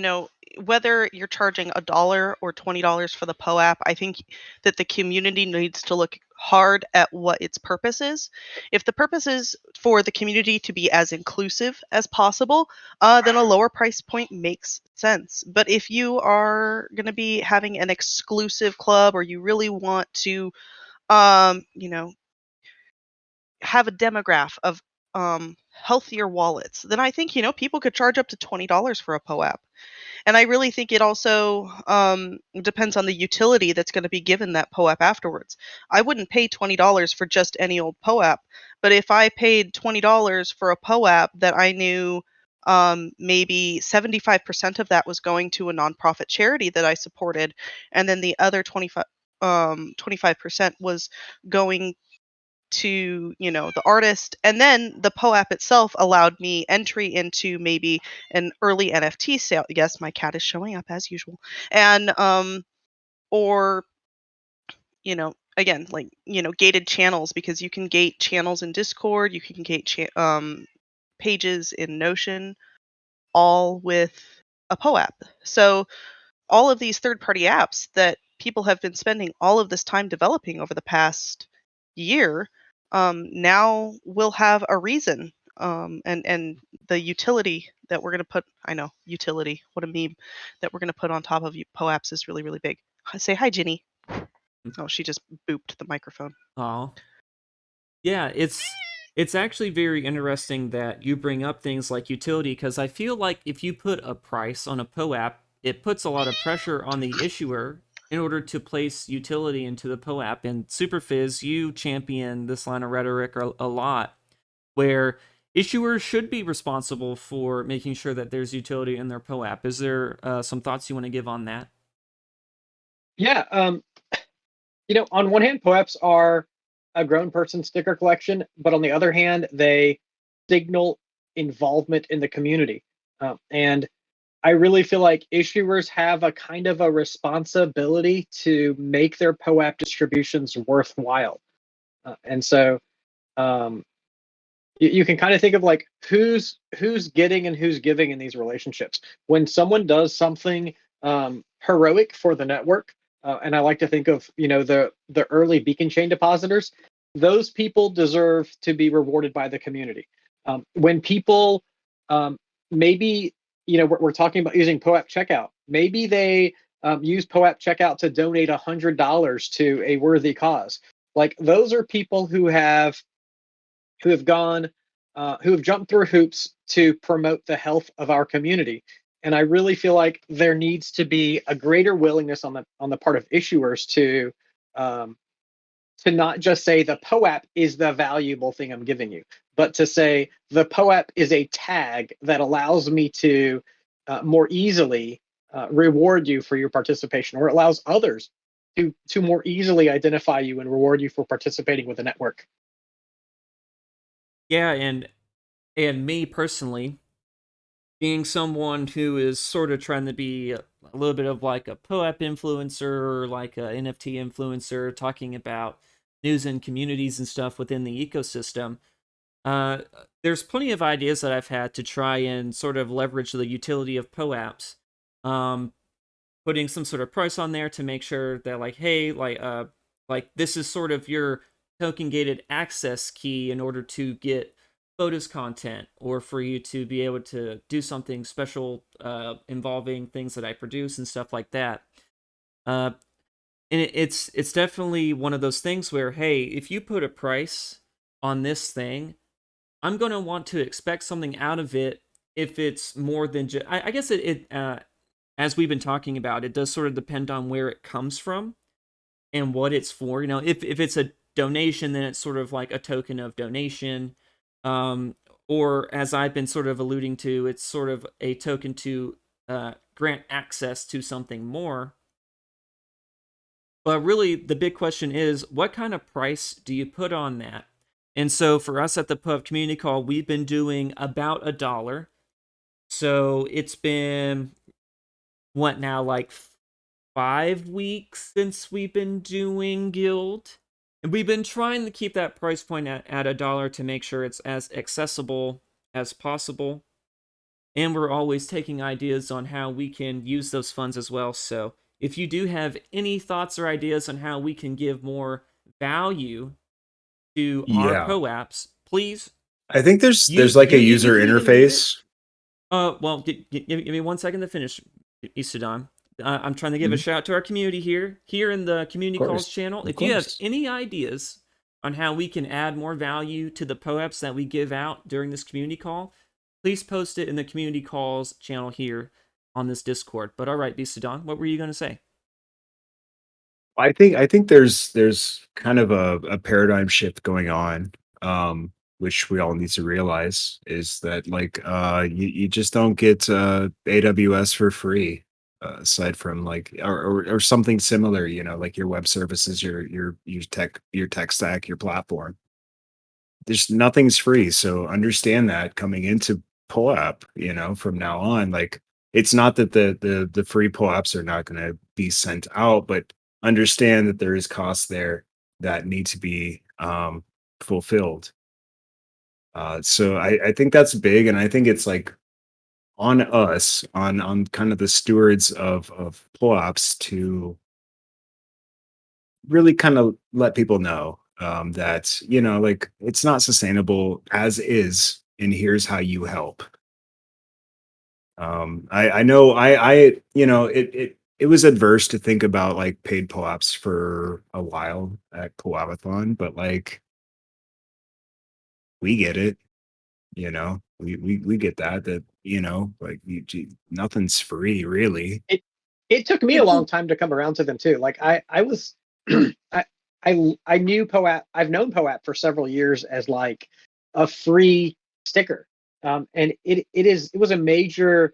whether you're charging $1 or $20 for the POAP, I think that the community needs to look hard at what its purpose is. If the purpose is for the community to be as inclusive as possible, then a lower price point makes sense. But if you are going to be having an exclusive club, or you really want to, you know, have a demographic of healthier wallets, then I think, people could charge up to $20 for a POAP. And I really think it also depends on the utility that's going to be given that POAP afterwards. I wouldn't pay $20 for just any old POAP, but if I paid $20 for a POAP that I knew maybe 75% of that was going to a nonprofit charity that I supported, and then the other 25% was going to the artist, and then the POAP itself allowed me entry into maybe an early NFT sale. Yes, my cat is showing up as usual. And or again, like, gated channels, because you can gate channels in Discord, you can gate pages in Notion, all with a POAP. So all of these third-party apps that people have been spending all of this time developing over the past year, now will have a reason. And the utility that we're going to put, I know, utility, what a meme, that we're going to put on top of POAPs is really, really big. Say hi, Ginny. Oh, she just booped the microphone. Oh, yeah, it's actually very interesting that you bring up things like utility, because I feel like if you put a price on a POAP, it puts a lot of pressure on the issuer in order to place utility into the POAP. And Superphiz, you champion this line of rhetoric a lot, where issuers should be responsible for making sure that there's utility in their POAP. Is there some thoughts you want to give on that? Yeah. On one hand, POAPs are a grown person sticker collection, but on the other hand, they signal involvement in the community. And I really feel like issuers have a kind of a responsibility to make their POAP distributions worthwhile. And so you can kind of think of like who's getting and who's giving in these relationships. When someone does something heroic for the network, and I like to think of the early beacon chain depositors, those people deserve to be rewarded by the community. When people maybe we're talking about using POAP checkout, maybe they use POAP checkout to donate $100 to a worthy cause. Like, those are people who have gone who have jumped through hoops to promote the health of our community. And I really feel like there needs to be a greater willingness on the part of issuers to not just say the POAP is the valuable thing I'm giving you, but to say the POAP is a tag that allows me to more easily reward you for your participation, or allows others to more easily identify you and reward you for participating with the network. Yeah, and me personally, being someone who is sort of trying to be a little bit of like a POAP influencer, or like a NFT influencer, talking about news and communities and stuff within the ecosystem, there's plenty of ideas that I've had to try and sort of leverage the utility of POAPs. Putting some sort of price on there to make sure that, like, hey, like this is sort of your token gated access key in order to get bonus content, or for you to be able to do something special involving things that I produce and stuff like that. And it's definitely one of those things where, hey, if you put a price on this thing, I'm going to want to expect something out of it. If it's more than just, I guess it as we've been talking about, it does sort of depend on where it comes from and what it's for. If it's a donation, then it's sort of like a token of donation. Or, as I've been sort of alluding to, it's sort of a token to grant access to something more. But really, the big question is, what kind of price do you put on that? And so for us at the POAP Community Call, we've been doing about $1. So it's been, what now, like 5 weeks since we've been doing Guild. And we've been trying to keep that price point at $1 to make sure it's as accessible as possible. and we're always taking ideas on how we can use those funds as well. So if you do have any thoughts or ideas on how we can give more value to our Yeah. POAPs, please. I think there's You like a can user even leave it. interface. Well, give me 1 second to finish, Beastadon. I'm trying to give a shout out to our community here in the community Of calls course, channel. of If you have course. any ideas on how we can add more value to the POAPs that we give out during this community call, please post it in the community calls channel here on this Discord. But all right, Beastadon, what were you going to say? I think there's kind of a paradigm shift going on, which we all need to realize is that like you just don't get AWS for free, aside from like or something similar, you know, like your web services, your tech stack, your platform. There's nothing's free. So understand that coming into POAP, you know, from now on, like it's not that the free POAPs are not going to be sent out, but understand that there is costs there that need to be fulfilled. So I think that's big, and I think it's like on us, on kind of the stewards of POAPs to really kind of let people know that, you know, like it's not sustainable as is, and here's how you help. I know you know it was adverse to think about like paid POAPs for a while at POAPathon, but like we get it, you know, we get that you know, like nothing's free really. It took me a long time to come around to them too. Like I was I knew POAP. I've known POAP for several years as like a free sticker, and it was a major.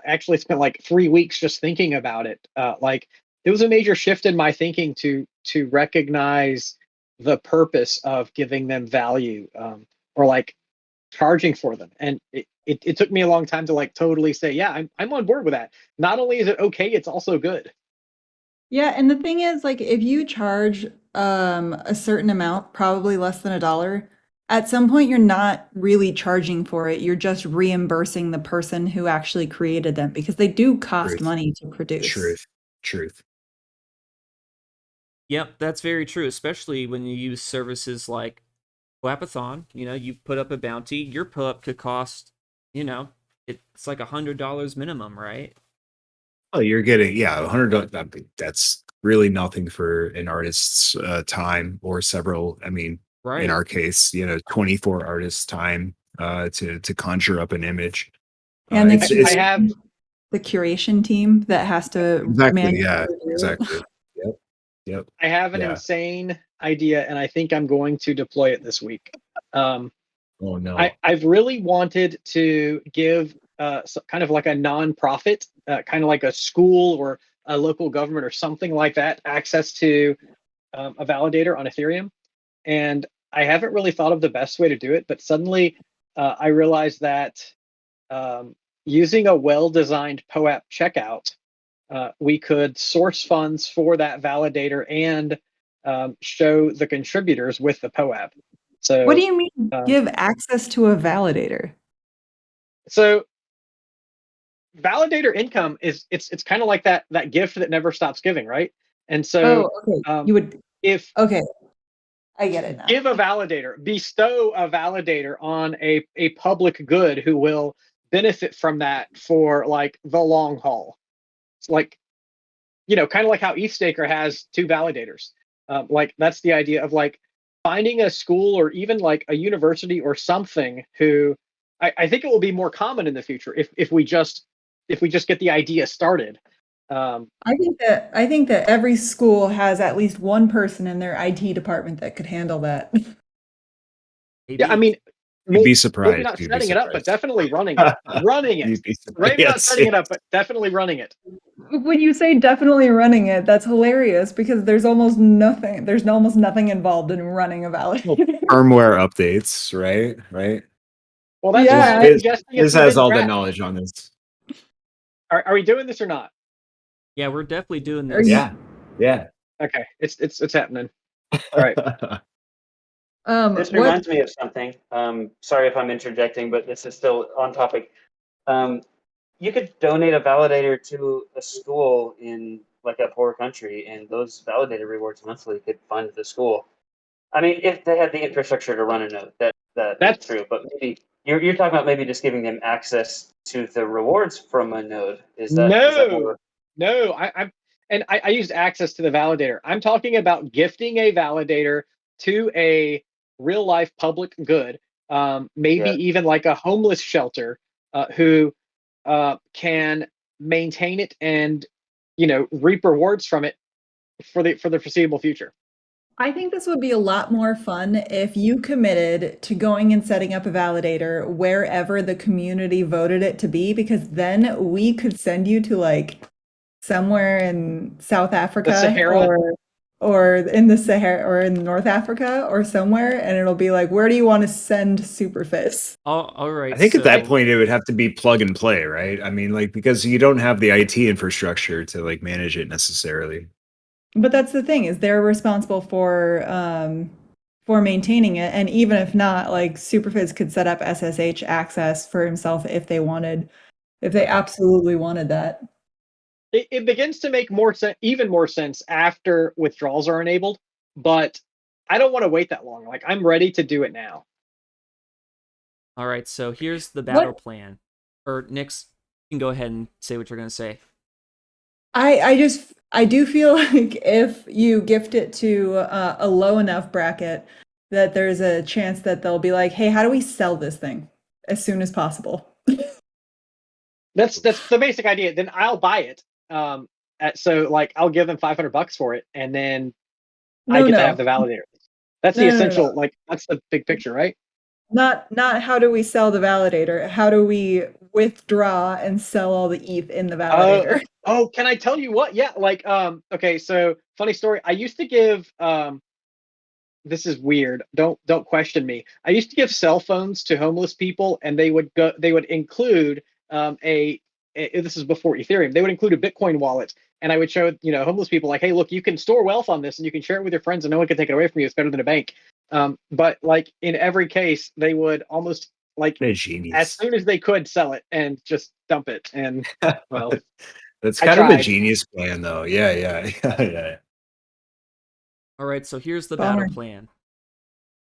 Actually spent like 3 weeks just thinking about it. Like it was a major shift in my thinking to recognize the purpose of giving them value, or like charging for them. And it took me a long time to like totally say, yeah, I'm on board with that. Not only is it okay, it's also good. Yeah, and the thing is, like, if you charge a certain amount, probably less than $1, at some point you're not really charging for it. You're just reimbursing the person who actually created them because they do cost Truth. money to produce. Truth. Yep, that's very true, especially when you use services like POAPathon. You know, you put up a bounty, your POAP could cost, you know, it's like $100 minimum, right? Oh, you're getting, yeah, $100. That's really nothing for an artist's time, or several. I mean, Right. in our case, you know, 24 artists' time to conjure up an image. And It's I have the curation team that has to exactly, yeah, manually do it. exactly. Yep. I have an Yeah. insane idea, and I think I'm going to deploy it this week. Oh no. I've really wanted to give kind of like a nonprofit, kind of like a school or a local government or something like that, access to a validator on Ethereum. And I haven't really thought of the best way to do it, but suddenly I realized that using a well-designed POAP checkout, we could source funds for that validator and show the contributors with the POAP. So What do you mean give access to a validator? So validator income is it's kind of like that gift that never stops giving, right? And so okay. You would okay. I get it now. Give a validator, bestow a validator on a public good who will benefit from that for like the long haul. It's like, you know, kind of like how ETHStaker has 2 validators. Like that's the idea of like finding a school or even like a university or something who I think it will be more common in the future if we just get the idea started. I think that every school has at least one person in their IT department that could handle that. Yeah, I mean, You'd be surprised. maybe not setting it up, but definitely running it. You'd be surprised. Maybe not setting it up, but definitely running it. When you say definitely running it, that's hilarious because there's almost nothing involved in running a validator. Firmware updates, right? Well, that's Yeah. why I'm suggesting This has all the knowledge on this. Are we doing this or not? Yeah, we're definitely doing this. Yeah. Okay, it's happening. All right. This reminds me of something. Sorry if I'm interjecting, but this is still on topic. you could donate a validator to a school in like a poor country, and those validator rewards monthly could fund the school. I mean, if they had the infrastructure to run a node, that's true. But maybe you're talking about maybe just giving them access to the rewards from a node. Is that more? No, I used access to the validator. I'm talking about gifting a validator to a real life public good, maybe even like a homeless shelter, who can maintain it and reap rewards from it for the foreseeable future. I think this would be a lot more fun if you committed to going and setting up a validator wherever the community voted it to be, because then we could send you to like somewhere in South Africa Sahara? or in the Sahara or in North Africa or somewhere, and it'll be like, where do you want to send Superphiz? All right. I think at that point it would have to be plug and play, right? I mean, like, because you don't have the IT infrastructure to like manage it necessarily. But that's the thing, is they're responsible for maintaining it, and even if not, like Superphiz could set up SSH access for himself if they wanted, if they absolutely wanted that. It begins to make even more sense after withdrawals are enabled, but I don't want to wait that long. Like, I'm ready to do it now. All right, so here's the battle plan. Or Nix, you can go ahead and say what you're going to say. I do feel like if you gift it to a low enough bracket, that there's a chance that they'll be like, hey, how do we sell this thing as soon as possible? That's the basic idea. Then I'll buy it. So like I'll give them $500 for it, and then I get to have the validator. That's the essential. Like, that's the big picture, right? Not how do we sell the validator? How do we withdraw and sell all the ETH in the validator? Oh, can I tell you what? Yeah, like okay, so funny story. I used to give this is weird. Don't question me. I used to give cell phones to homeless people, and they would include this is before Ethereum. They would include a Bitcoin wallet, and I would show homeless people like, hey, look, you can store wealth on this, and you can share it with your friends, and no one can take it away from you. It's better than a bank. But like in every case, they would almost like as soon as they could sell it and just dump it. And well, that's kind of a genius plan, though. Yeah. All right, so here's the battle plan.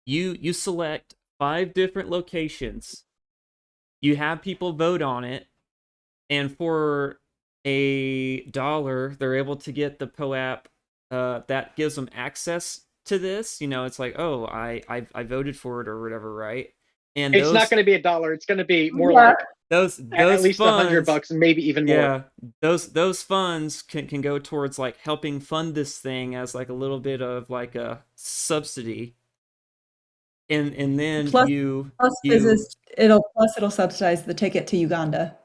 You select 5 different locations. You have people vote on it, and for $1, they're able to get the POAP that gives them access to this. It's like, oh, I voted for it or whatever, right? And it's not going to be $1. It's going to be more like those at least funds, $100 and maybe even more. Yeah, those funds can go towards like helping fund this thing as like a little bit of like a subsidy. And then it'll subsidize the ticket to Uganda.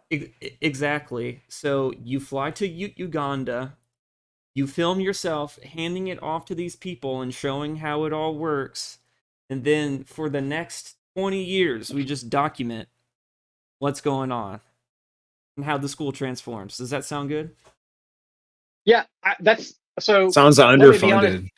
Exactly. So you fly to Uganda, you film yourself handing it off to these people and showing how it all works, and then for the next 20 years we just document what's going on and how the school transforms. Does that sound good? Yeah, that's so. Sounds underfunded. Honest,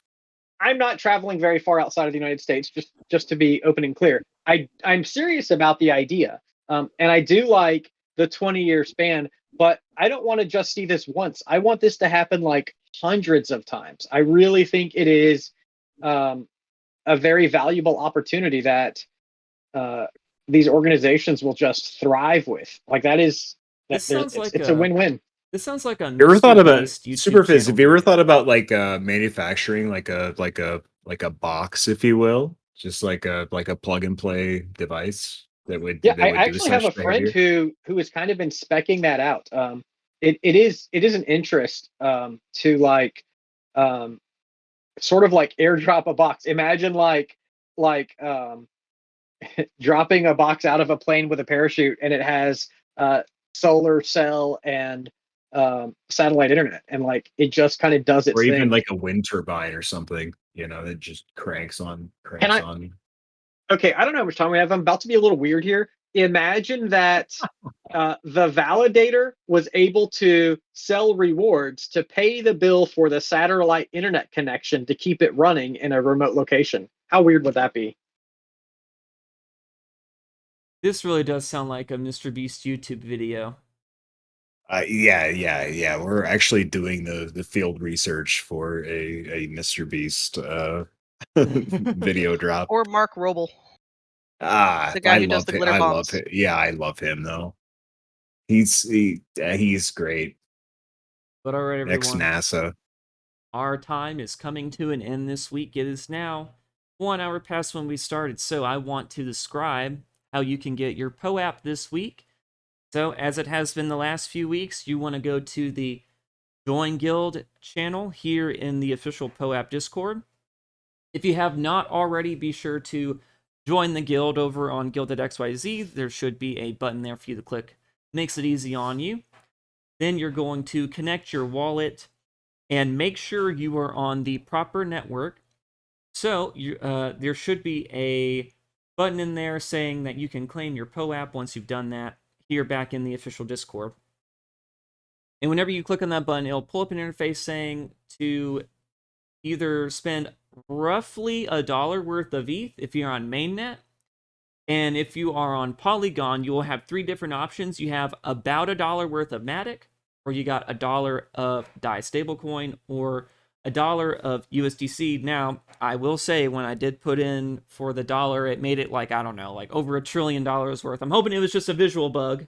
I'm not traveling very far outside of the United States. Just to be open and clear, I'm serious about the idea, and I do like the 20-year span. But I don't want to just see this once. I want this to happen like hundreds of times. I really think it is a very valuable opportunity that these organizations will just thrive with. Like it's a win-win. This sounds like a. You ever thought about Superphiz? Have you ever thought about like manufacturing like a box, if you will, just like a plug and play device that would? Yeah, I actually have a friend who has kind of been speccing that out. It is an interest to like sort of like airdrop a box. Imagine like dropping a box out of a plane with a parachute, and it has solar cell and satellite internet, and like it just kind of does its thing. Or even thing. like a wind turbine or something, that just cranks on. Okay, I don't know how much time we have. I'm about to be a little weird here. Imagine that the validator was able to sell rewards to pay the bill for the satellite internet connection to keep it running in a remote location. How weird would that be? This really does sound like a Mr. Beast YouTube video. Yeah. We're actually doing the field research for a Mr. Beast video drop. Or Mark Roble, Ah, the guy I who does love the him. glitter I love bombs. him. Yeah, I love him though. He's great. But all right, Ex everyone. NASA. Our time is coming to an end this week. It is now 1 hour past when we started, so I want to describe how you can get your POAP this week. So, as it has been the last few weeks, you want to go to the Join Guild channel here in the official POAP Discord. If you have not already, be sure to join the guild over on Guild.xyz. There should be a button there for you to click. Makes it easy on you. Then you're going to connect your wallet and make sure you are on the proper network. So there should be a button in there saying that you can claim your POAP once you've done that here back in the official Discord. And whenever you click on that button, it'll pull up an interface saying to either spend roughly $1 worth of ETH if you're on mainnet. And if you are on Polygon, you will have 3 different options. You have about $1 worth of Matic, or you got $1 of DAI stablecoin, or $1 of USDC. Now, I will say when I did put in for the dollar, it made it like, I don't know, like over $1 trillion worth. I'm hoping it was just a visual bug.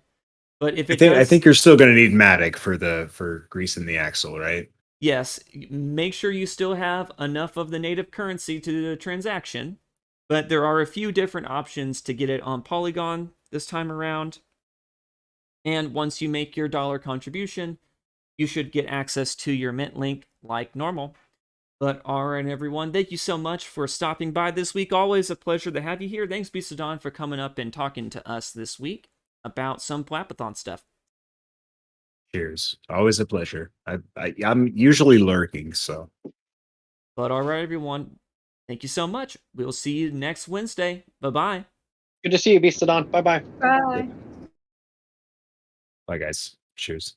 But if it I think you're still gonna need Matic for greasing the axle, right? yes, make sure you still have enough of the native currency to do the transaction. But there are a few different options to get it on Polygon this time around. And once you make your dollar contribution, you should get access to your mint link like normal. But all right, everyone, thank you so much for stopping by this week. Always a pleasure to have you here. Thanks, Beastadon, for coming up and talking to us this week about some POAPathon stuff. Cheers. Always a pleasure. I'm usually lurking, so. But all right, everyone, thank you so much. We'll see you next Wednesday. Bye-bye. Good to see you, Beastadon. Bye bye. Bye. Bye, guys. Cheers.